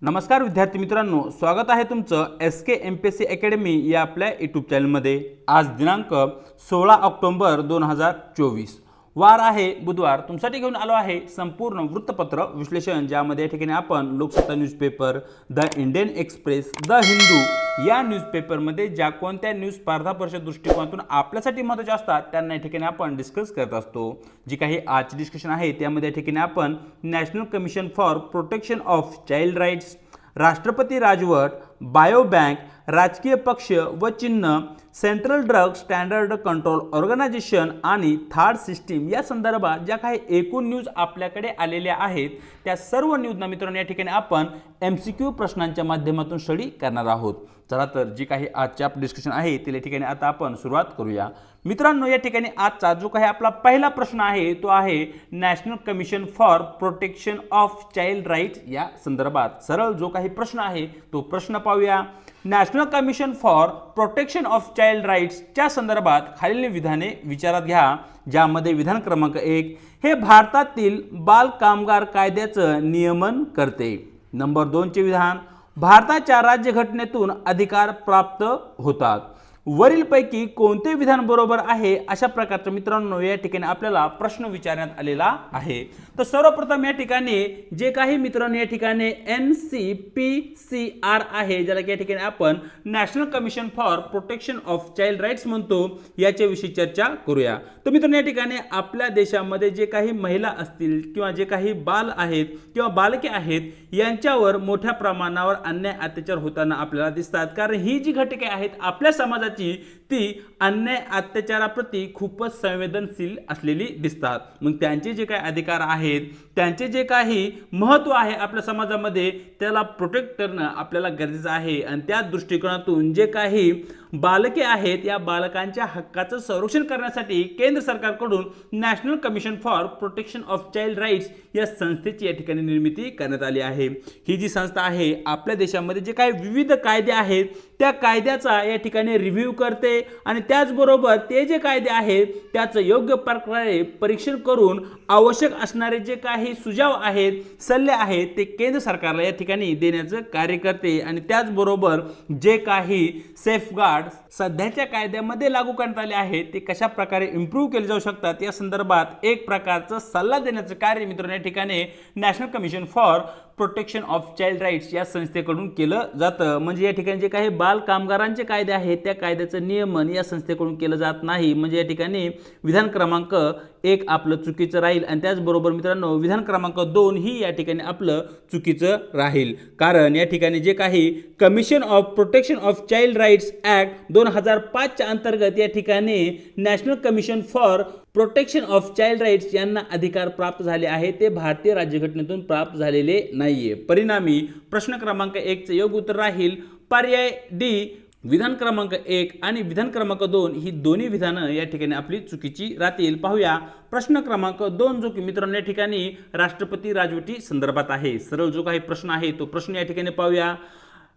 नमस्कार विद्यार्थी मित्रांनो, स्वागत आहे तुमचं SK MPSC अकॅडमी या आपल्या यूट्यूब चॅनलमध्ये। आज दिनांक 16 ऑक्टोबर 2024 वार आहे बुधवार। तुमच्यासाठी घेऊन आलो आहे संपूर्ण वृत्तपत्र विश्लेषण, ज्यामध्ये या ठिकाणी आपण Loksatta newspaper, the Indian express, the Hindu या न्यूजपेपरमध्ये ज्या कोणत्या न्यूज स्पर्धा परीक्षा दृष्टिकोनातून आपल्यासाठी महत्त्वाच्या असतात त्यांना या ठिकाणी आपण डिस्कस करत असतो। जी काही आजची डिस्कशन आहे त्यामध्ये या ठिकाणी आपण national commission for protection of child rights, राष्ट्रपती राजवट, बायो बँक, राजकीय पक्ष व चिन्ह, central drug standard control organisation आणि थार्ड सिस्टीम या संदर्भात ज्या काही एकूण न्यूज आपल्याकडे आलेल्या आहेत त्या सर्व न्यूजना मित्रांनो या ठिकाणी आपण MCQ प्रश्नांच्या माध्यमातून स्टडी करणार आहोत। चला तर जी काही आजचे आपले डिस्कशन आहे त्या ठिकाणी आता आपण सुरुवात करूया। मित्रांनो, या ठिकाणी आजचा जो काही आपला पहिला प्रश्न आहे तो आहे national commission for protection of child rights या संदर्भात। सरळ जो काही प्रश्न आहे तो प्रश्न पाहूया। National commission for protection of child rights च्या संदर्भात खालील विधाने विचारात घ्या, ज्यामध्ये विधान क्रमांक 1 हे भारतातील बाल कामगार कायद्याचं नियमन करते। नंबर 2 चे विधान, भारताच्या राज्यघटनेतून अधिकार प्राप्त होतात। वरीलपैकी कोणते विधान बरोबर आहे अशा प्रकारचं मित्रांनो या ठिकाणी आपल्याला प्रश्न विचारण्यात आलेला आहे। तर सर्वप्रथम या ठिकाणी जे काही मित्रांनो या ठिकाणी NCPCR आहे, ज्याला या ठिकाणी आपण national commission for protection of child rights म्हणतो, याच्याविषयी चर्चा करूया। तर मित्रांनो या ठिकाणी आपल्या देशामध्ये जे काही महिला असतील किंवा जे काही बाल आहेत किंवा बालके आहेत यांच्यावर मोठ्या प्रमाणावर अन्याय अत्याचार होताना आपल्याला दिसतात, कारण ही जी घटके आहेत आपल्या समाजात ती अन्याय अत्याचाराप्रती खूपच संवेदनशील असलेली दिसतात। मग त्यांचे जे काही अधिकार आहेत, त्यांचे जे काही महत्त्व आहे आपल्या समाजामध्ये, त्याला प्रोटेक्ट करणं आपल्याला गरजेचं आहे। आणि त्या दृष्टिकोनातून जे काही बालके आहेत या बालकांच्या हक्काचं संरक्षण करण्यासाठी केंद्र सरकारकडून national commission for protection of child rights या संस्थेची या ठिकाणी निर्मिती करण्यात आली आहे। ही जी संस्था आहे आपल्या देशामध्ये जे काही विविध कायदे आहेत त्या कायद्याचा या ठिकाणी रिव्ह्यू करते आणि त्याचबरोबर ते जे कायदे आहेत त्याचं योग्य प्रकारे परीक्षण करून आवश्यक असणारे जे काही सुझाव आहेत, सल्ले आहेत ते केंद्र सरकारला या ठिकाणी देण्याचं कार्य करते। आणि त्याचबरोबर जे काही सेफगार्ड सध्याच्या कायद्यामध्ये लागू करण्यात आले आहेत ते कशा प्रकारे इम्प्रूव्ह केले जाऊ शकतात या संदर्भात एक प्रकारचा सल्ला देण्याचं कार्य मित्रांनो या ठिकाणी national commission for protection of child rights या संस्थेकडून केलं जातं। म्हणजे या ठिकाणी जे काही बाल कामगारांचे कायदे आहेत त्या कायद्याचं नियमन या संस्थेकडून केलं जात नाही। म्हणजे या ठिकाणी विधान क्रमांक 1 आपलं चुकीचं राहील आणि त्याचबरोबर मित्रांनो विधान क्रमांक 2 ही या ठिकाणी आपलं चुकीचं राहील, कारण या ठिकाणी जे काही commission of protection of child rights act 2005 च्या अंतर्गत या ठिकाणी national commission for protection of child rights यांना अधिकार प्राप्त झाले आहेत, ते भारतीय राज्यघटनेतून प्राप्त झालेले नाहीये। परिणामी प्रश्न क्रमांक 1 चे योग्य उत्तर राहील पर्याय डी, विधान क्रमांक 1 आणि विधान क्रमांक 2 ही दोन्ही विधानं या ठिकाणी आपली चुकीची राहतील। पाहूया प्रश्न क्रमांक 2 जो की मित्रांनो या ठिकाणी राष्ट्रपती राजवटी संदर्भात आहे। सरळ जो काही प्रश्न आहे तो प्रश्न या ठिकाणी पाहूया।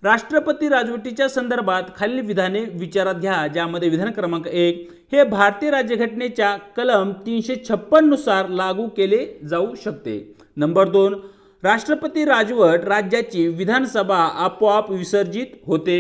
राष्ट्रपती राजवटीच्या संदर्भात खालील विधाने विचारात घ्या, ज्यामध्ये विधान क्रमांक 1 हे भारतीय राज्यघटनेच्या कलम 356 नुसार लागू केले जाऊ शकते। नंबर 2 राष्ट्रपती राजवट राज्याची विधानसभा आपोआप विसर्जित होते।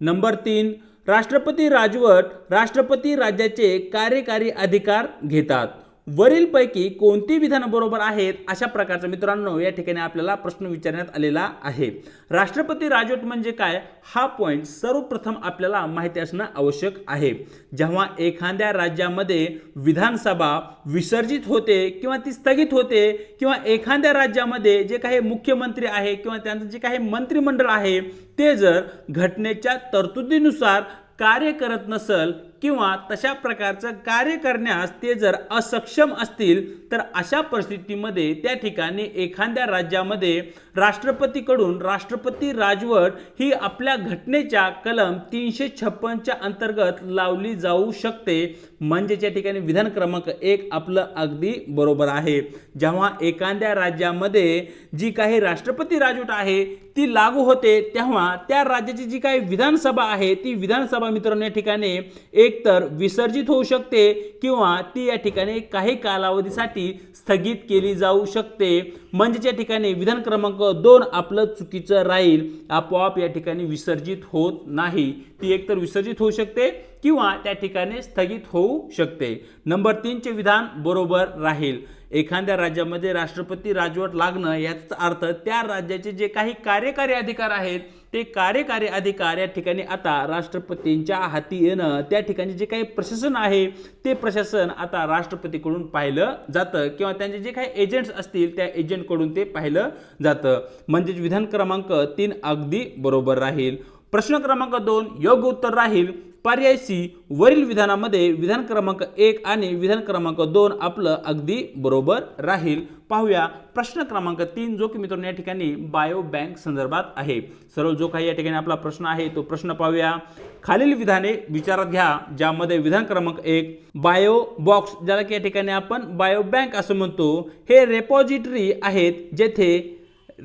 नंबर 3 राष्ट्रपती राजवट राष्ट्रपती राज्याचे कार्यकारी अधिकार घेतात। वरीलपैकी कोणती विधानं बरोबर आहेत अशा प्रकारचा मित्रांनो या ठिकाणी आपल्याला प्रश्न विचारण्यात आलेला आहे। राष्ट्रपती राजवट म्हणजे काय हा पॉइंट सर्वप्रथम आपल्याला माहिती असणं आवश्यक आहे। जेव्हा एखाद्या राज्यामध्ये विधानसभा विसर्जित होते किंवा ती स्थगित होते किंवा एखाद्या राज्यामध्ये जे काही मुख्यमंत्री आहे किंवा त्यांचं जे काही मंत्रिमंडळ आहे ते जर घटनेच्या तरतुदीनुसार कार्य करत नसेल किंवा तशा प्रकारचं कार्य करण्यास ते जर असक्षम असतील तर अशा परिस्थितीमध्ये त्या ठिकाणी एखाद्या राज्यामध्ये राष्ट्रपतीकडून राष्ट्रपती राजवट ही आपल्या घटनेच्या कलम 356 च्या अंतर्गत लावली जाऊ शकते। म्हणजे त्या ठिकाणी विधान क्रमांक 1 आपलं अगदी बरोबर आहे। जेव्हा एखाद्या राज्यामध्ये जी काही राष्ट्रपती राजवट आहे ती लागू होते तेव्हा त्या राज्याची जी काही विधानसभा आहे ती विधानसभा मित्रांनो या ठिकाणी एक एकतर विसर्जित होऊ शकते किंवा ती या ठिकाणी काही कालावधीसाठी स्थगित केली जाऊ शकते. म्हणजे या ठिकाणी विधान क्रमांक 2 आपलं चुकीचं राहील, आपोआप या ठिकाणी विसर्जित होत नाही. ती एकतर विसर्जित होऊ शकते किंवा त्या ठिकाणी स्थगित होऊ शकते. नंबर 3 चे विधान बरोबर राहील. एखाद्या राज्यामध्ये राष्ट्रपती राजवट लागणं याचा अर्थ त्या राज्याचे जे काही कार्यकारी अधिकार आहेत ते कार्यकारी अधिकार या ठिकाणी आता राष्ट्रपतींच्या हाती येणं, त्या ठिकाणी जे काही प्रशासन आहे ते प्रशासन आता राष्ट्रपतीकडून पाहिलं जातं किंवा त्यांचे जे काही एजंट्स असतील त्या एजंटकडून ते पाहिलं जातं. म्हणजे विधान क्रमांक 3 अगदी बरोबर राहील. प्रश्न क्रमांक 2 योग्य उत्तर राहील. पर्याय सी वरील विधानामध्ये विधान क्रमांक 1 आणि विधान क्रमांक 2 आपलं अगदी बरोबर राहील. पाहूया प्रश्न क्रमांक 3 जो की मित्रांनो या ठिकाणी बायो बँक संदर्भात आहे. सरळ जो काही या ठिकाणी आपला प्रश्न आहे तो प्रश्न पाहूया. खालील विधाने विचारात घ्या ज्यामध्ये विधान क्रमांक 1 बायो बॉक्स, ज्याला की या ठिकाणी आपण बायो बँक असं म्हणतो, हे रेपॉझिटरी आहेत जेथे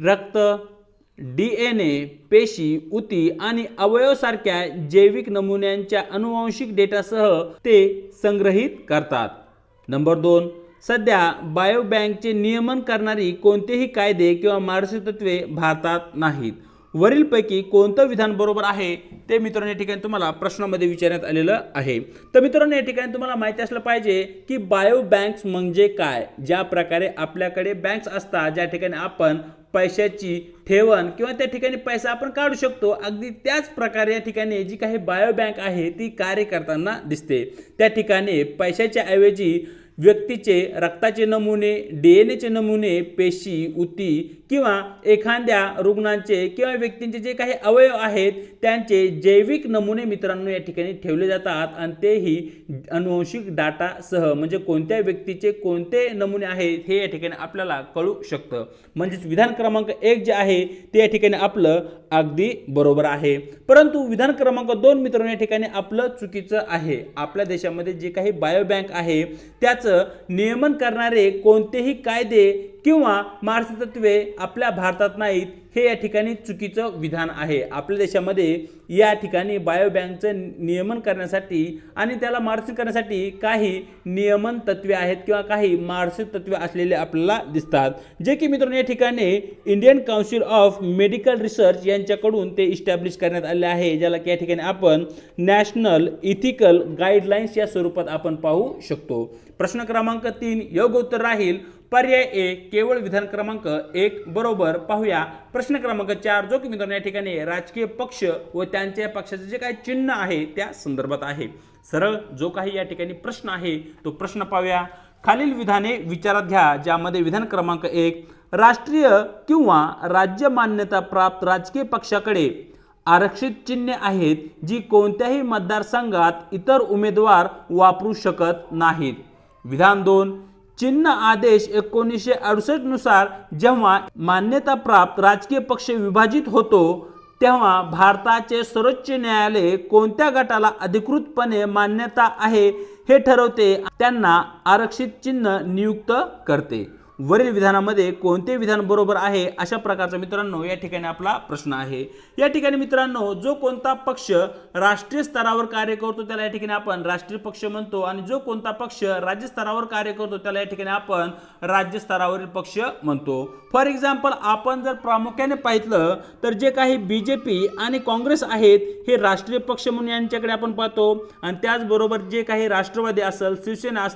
रक्त, DNA, पेशी, उती आणि अवयव सारख्या जैविक नमुन्यांच्या अनुवांशिक डेटासह ते संग्रहित करतात. नंबर 2 सध्या बायो बँकचे नियमन करणारी कोणतेही कायदे किंवा मार्गदर्शक तत्त्वे भारतात नाहीत. वरीलपैकी कोणतं विधान बरोबर आहे ते मित्रांनो या ठिकाणी तुम्हाला प्रश्नामध्ये विचारण्यात आलेलं आहे. तर मित्रांनो या ठिकाणी तुम्हाला माहिती असलं पाहिजे की बायो बँक्स म्हणजे काय. ज्या प्रकारे आपल्याकडे बँक्स असतात ज्या ठिकाणी आपण पैशाची ठेवण किंवा त्या ठिकाणी पैसा आपण काढू शकतो, अगदी त्याच प्रकारे या ठिकाणी जी काही बायो बँक आहे ती कार्य करताना दिसते. त्या ठिकाणी पैशाच्या ऐवजी व्यक्तीचे रक्ताचे नमुने, DNA नमुने, पेशी, उती किंवा एखाद्या रुग्णांचे किंवा व्यक्तींचे जे काही अवयव आहेत त्यांचे जैविक नमुने मित्रांनो या ठिकाणी ठेवले जातात आणि तेही अनुवांशिक डाटासह. म्हणजे कोणत्या व्यक्तीचे कोणते नमुने आहेत हे या ठिकाणी आपल्याला कळू शकतं. म्हणजेच विधान क्रमांक 1 जे आहे ते या ठिकाणी आपलं अगदी बरोबर आहे. परंतु विधान क्रमांक 2 मित्रांनो या ठिकाणी आपलं चुकीचं आहे. आपल्या देशामध्ये जे काही बायो बँक आहे त्याचं नियमन करणारे कोणतेही कायदे किंवा मार्गदर्शक तत्त्वे आपल्या भारतात नाहीत, हे या ठिकाणी चुकीचं विधान आहे. आपल्या देशामध्ये या ठिकाणी बायो बँकचं नियमन करण्यासाठी आणि त्याला मार्गदर्शन करण्यासाठी काही नियमन तत्त्वे आहेत किंवा काही मार्गदर्शक तत्त्वे असलेले आपल्याला दिसतात, जे की मित्रांनो या ठिकाणी Indian council of medical research यांच्याकडून ते इस्टॅब्लिश करण्यात आले आहे, ज्याला की या ठिकाणी आपण नॅशनल इथिकल गाईडलाईन्स या स्वरूपात आपण पाहू शकतो. प्रश्न क्रमांक 3 योग्य उत्तर राहील. पर्याय ए केवळ विधान क्रमांक 1 बरोबर. पाहूया प्रश्न क्रमांक 4 जो की मित्रांनो या ठिकाणी राजकीय पक्ष व त्यांच्या पक्षाचे जे काही चिन्ह आहे त्या संदर्भात आहे. सरळ जो काही या ठिकाणी प्रश्न आहे तो प्रश्न पाहूया. खालील विधाने विचारात घ्या ज्यामध्ये विधान क्रमांक 1 राष्ट्रीय किंवा राज्य मान्यता प्राप्त राजकीय पक्षाकडे आरक्षित चिन्हे आहेत जी कोणत्याही मतदारसंघात इतर उमेदवार वापरू शकत नाहीत. विधान 2 चिन्ह आदेश 1968 नुसार जेव्हा मान्यता प्राप्त राजकीय पक्ष विभाजित होतो तेव्हा भारताचे सर्वोच्च न्यायालय कोणत्या गटाला अधिकृतपणे मान्यता आहे हे ठरवते, त्यांना आरक्षित चिन्ह नियुक्त करते. वरील विधानामध्ये कोणते विधान बरोबर आहे अशा प्रकारचा मित्रांनो या ठिकाणी आपला प्रश्न आहे. या ठिकाणी मित्रांनो जो कोणता पक्ष राष्ट्रीय स्तरावर कार्य करतो त्याला या ठिकाणी आपण राष्ट्रीय पक्ष म्हणतो आणि जो कोणता पक्ष राज्य स्तरावर कार्य करतो त्याला या ठिकाणी आपण राज्य स्तरावरील पक्ष म्हणतो. फॉर एक्झाम्पल आपण जर प्रामुख्याने पाहिलं तर जे काही BJP आणि काँग्रेस आहेत हे राष्ट्रीय पक्ष म्हणून यांच्याकडे आपण पाहतो आणि त्याचबरोबर जे काही राष्ट्रवादी असेल, शिवसेना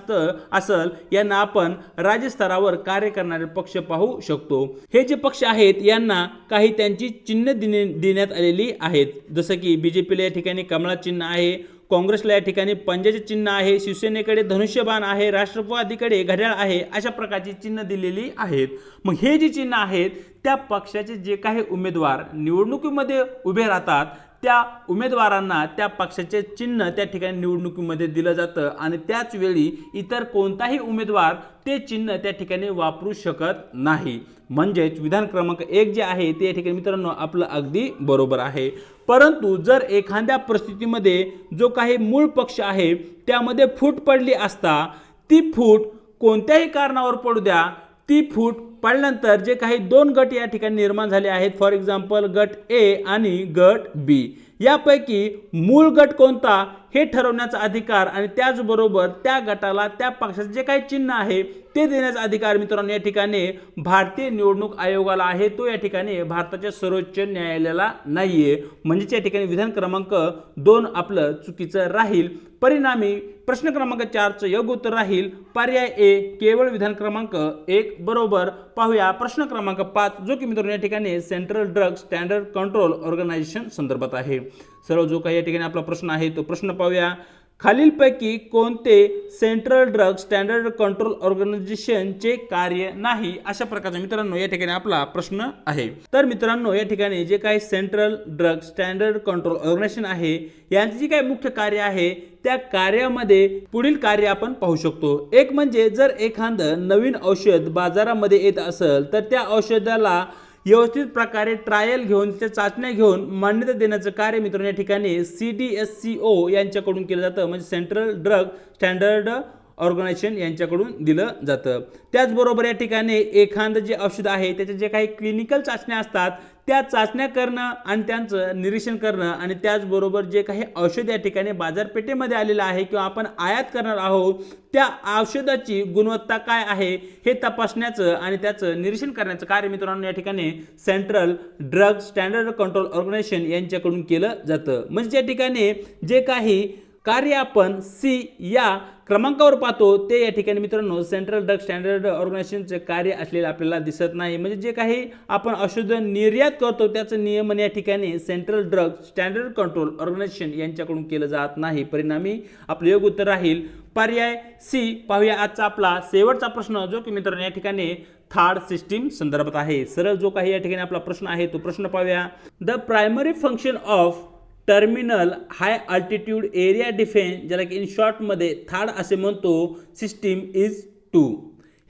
असेल यांना आपण राज्य स्तरावर कार्य करणारे पक्ष पाहू शकतो. हे जे पक्ष आहेत यांना काही त्यांची चिन्ह देण्यात आलेली आहेत, जसं की BJPला या ठिकाणी कमळा चिन्ह आहे, काँग्रेसला या ठिकाणी पंजाचे चिन्ह आहे, शिवसेनेकडे धनुष्यबाण आहे, राष्ट्रवादीकडे घड्याळ आहे, अशा प्रकारची चिन्ह दिलेली आहेत. मग हे जे चिन्ह आहेत त्या पक्षाचे जे काही उमेदवार निवडणुकीमध्ये उभे राहतात त्या उमेदवारांना त्या पक्षाचे चिन्ह त्या ठिकाणी निवडणुकीमध्ये दिलं जातं आणि त्याच वेळी इतर कोणताही उमेदवार ते चिन्ह त्या ठिकाणी वापरू शकत नाही. म्हणजेच विधान क्रमांक 1 जे आहे ते या ठिकाणी मित्रांनो आपलं अगदी बरोबर आहे. परंतु जर एखाद्या परिस्थितीमध्ये जो काही मूळ पक्ष आहे त्यामध्ये फूट पडली असता, ती फूट कोणत्याही कारणावर पडू द्या, ती फूट पडल्यानंतर जे काही 2 गट या ठिकाणी निर्माण झाले आहेत, फॉर एक्झाम्पल गट A आणि गट B, यापैकी मूळ गट कोणता हे ठरवण्याचा अधिकार आणि त्याचबरोबर त्या गटाला त्या पक्षाचे जे काही चिन्ह आहे ते देण्याचा अधिकार मित्रांनो या ठिकाणी भारतीय निवडणूक आयोगाला आहे, तो या ठिकाणी भारताच्या सर्वोच्च न्यायालयाला नाहीये. म्हणजे या ठिकाणी विधान क्रमांक 2 आपलं चुकीचं राहील. परिणामी प्रश्न क्रमांक 4 चं योग्य उत्तर राहील पर्याय ए केवळ विधान क्रमांक 1 बरोबर. पाहूया प्रश्न क्रमांक 5 जो की मित्रांनो या ठिकाणी central drug standard control organisation संदर्भात आहे. सर्व जो काही या ठिकाणी आपला प्रश्न आहे तो प्रश्न पाहूया. खालीलपैकी कोणते सेंट्रल ड्रग स्टँडर्ड कंट्रोल ऑर्गनायझेशनचे कार्य नाही, अशा प्रकारचा मित्रांनो या ठिकाणी आपला प्रश्न आहे. तर मित्रांनो या ठिकाणी जे काही central drug standard control organisation आहे यांचे जे काही मुख्य कार्य आहे त्या कार्यामध्ये पुढील कार्य आपण पाहू शकतो. एक म्हणजे जर एखादं नवीन औषध बाजारामध्ये येत असेल तर त्या औषधाला व्यवस्थित प्रकारे ट्रायल घेऊन त्या चाचण्या घेऊन मान्यता देण्याचं कार्य मित्रांनो या ठिकाणी CDSCO यांच्याकडून केलं जातं, म्हणजे सेंट्रल ड्रग स्टँडर्ड ऑर्गनायझेशन यांच्याकडून दिलं जातं. त्याचबरोबर या ठिकाणी एखादं जे औषध आहे त्याचे जे काही क्लिनिकल चाचण्या असतात त्या चाचण्या करणं आणि त्यांचं निरीक्षण करणं आणि त्याचबरोबर जे काही औषध या ठिकाणी बाजारपेठेमध्ये आलेलं आहे किंवा आपण आयात करणार आहोत त्या औषधाची गुणवत्ता काय आहे हे तपासण्याचं आणि त्याचं निरीक्षण करण्याचं कार्य मित्रांनो या ठिकाणी central drug standard control organisation यांच्याकडून केलं जातं. म्हणजे या ठिकाणी जे काही कार्य आपण सी या क्रमांकावर पाहतो ते या ठिकाणी मित्रांनो सेंट्रल ड्रग स्टँडर्ड ऑर्गनायझेशनचे कार्य असलेलं आपल्याला दिसत नाही. म्हणजे जे काही आपण औषध निर्यात करतो त्याचं नियमन या ठिकाणी central drug standard control organisation यांच्याकडून केलं जात नाही. परिणामी आपलं योग्य उत्तर राहील पर्याय सी. पाहूया आजचा आपला शेवटचा प्रश्न जो की मित्रांनो या ठिकाणी थार्ड सिस्टीम संदर्भात आहे. सरळ जो काही या ठिकाणी आपला प्रश्न आहे तो प्रश्न पाहूया. The primary function of terminal high altitude area defence, ज्याला की इन शॉर्ट मध्ये थार्ड असे म्हणतो, सिस्टीम इज टू.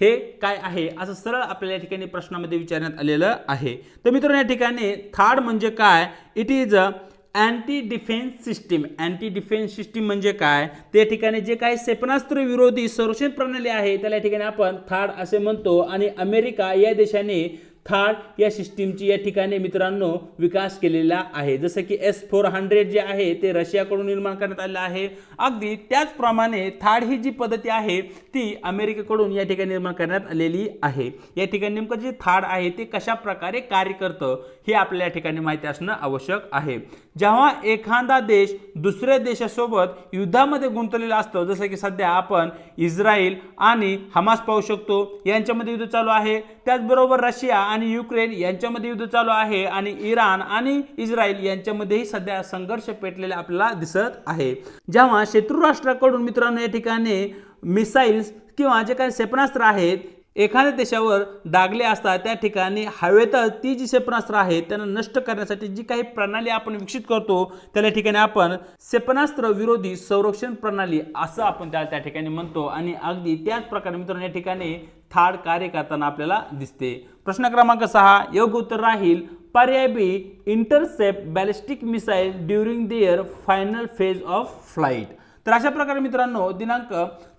हे काय आहे असं सरळ आपल्याला या ठिकाणी प्रश्नामध्ये विचारण्यात आलेलं आहे. तर मित्रांनो या ठिकाणी थार्ड म्हणजे काय, it is a anti defence system. Anti defence system म्हणजे काय, त्या ठिकाणी जे काही क्षेपणास्त्र विरोधी संरक्षण प्रणाली आहे त्याला या ठिकाणी आपण थार्ड असे म्हणतो. आणि अमेरिका या देशाने थार्ड या सिस्टीमची या ठिकाणी मित्रांनो विकास केलेला आहे. जसं की S-400 जे आहे ते रशियाकडून निर्माण करण्यात आलेलं आहे. अगदी त्याचप्रमाणे थार्ड ही जी पद्धती आहे ती अमेरिकेकडून या ठिकाणी निर्माण करण्यात आलेली आहे. या ठिकाणी नेमकं जे थार्ड आहे ते कशा प्रकारे कार्य करतं हे आपल्याला या ठिकाणी माहिती असणं आवश्यक आहे. जेव्हा एखादा देश दुसऱ्या देशासोबत युद्धामध्ये गुंतलेला असतो, जसं की सध्या आपण इस्रायल आणि हमास पाहू शकतो यांच्यामध्ये युद्ध चालू आहे. त्याचबरोबर रशिया आणि युक्रेन यांच्यामध्ये युद्ध चालू आहे आणि इराण आणि इस्रायल यांच्यामध्येही सध्या संघर्ष पेटलेला आपल्याला दिसत आहे. जेव्हा शत्रू राष्ट्राकडून मित्रांनो या ठिकाणी मिसाईल्स किंवा जे काही क्षेपणास्त्र आहेत एखाद्या देशावर डागले असतात त्या ठिकाणी हवेतच ती जी क्षेपणास्त्र आहेत त्यांना नष्ट करण्यासाठी जी काही प्रणाली आपण विकसित करतो त्याला ठिकाणी आपण क्षेपणास्त्र विरोधी संरक्षण प्रणाली असं आपण त्या ठिकाणी म्हणतो. आणि अगदी त्याच प्रकारे मित्रांनो या ठिकाणी थार्ड कार्य करताना आपल्याला दिसते. प्रश्न क्रमांक 6 योग्य उत्तर राहील पर्याय बी, intercept ballistic missile during their final phase of flight. तर अशा प्रकारे मित्रांनो दिनांक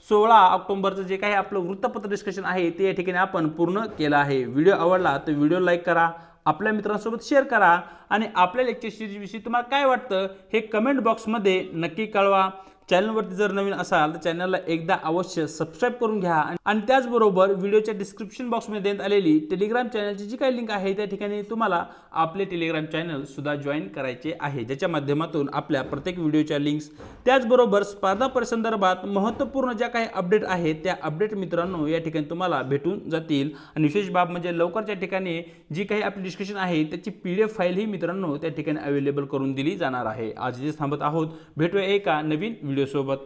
16 ऑक्टोबरचं जे काही आपलं वृत्तपत्र डिस्कशन आहे ते या ठिकाणी आपण पूर्ण केलं आहे. व्हिडिओ आवडला तर व्हिडिओ लाईक करा, आपल्या मित्रांसोबत शेअर करा आणि आपल्या लेक्चर सिरीजविषयी तुम्हाला काय वाटतं हे कमेंट बॉक्समध्ये नक्की कळवा. चॅनलवरती जर नवीन असाल तर चॅनलला एकदा अवश्य सबस्क्राईब करून घ्या आणि त्याचबरोबर व्हिडिओच्या डिस्क्रिप्शन बॉक्समध्ये देण्यात आलेली टेलिग्राम चॅनलची जी काही लिंक आहे त्या ठिकाणी तुम्हाला आपले टेलिग्राम चॅनल सुद्धा जॉईन करायचे आहे, ज्याच्या माध्यमातून आपल्या प्रत्येक व्हिडिओच्या लिंक्स त्याचबरोबर स्पर्धा परीक्षेसंदर्भात महत्त्वपूर्ण ज्या काही अपडेट आहेत त्या अपडेट मित्रांनो या ठिकाणी तुम्हाला भेटून जातील. आणि विशेष बाब म्हणजे लवकरच्या ठिकाणी जी काही आपली डिस्कशन आहे त्याची PDF फाईल ही मित्रांनो त्या ठिकाणी अवेलेबल करून दिली जाणार आहे. आज इथे थांबत आहोत, भेटूया एका नवीन व्हिडिओ सोबत.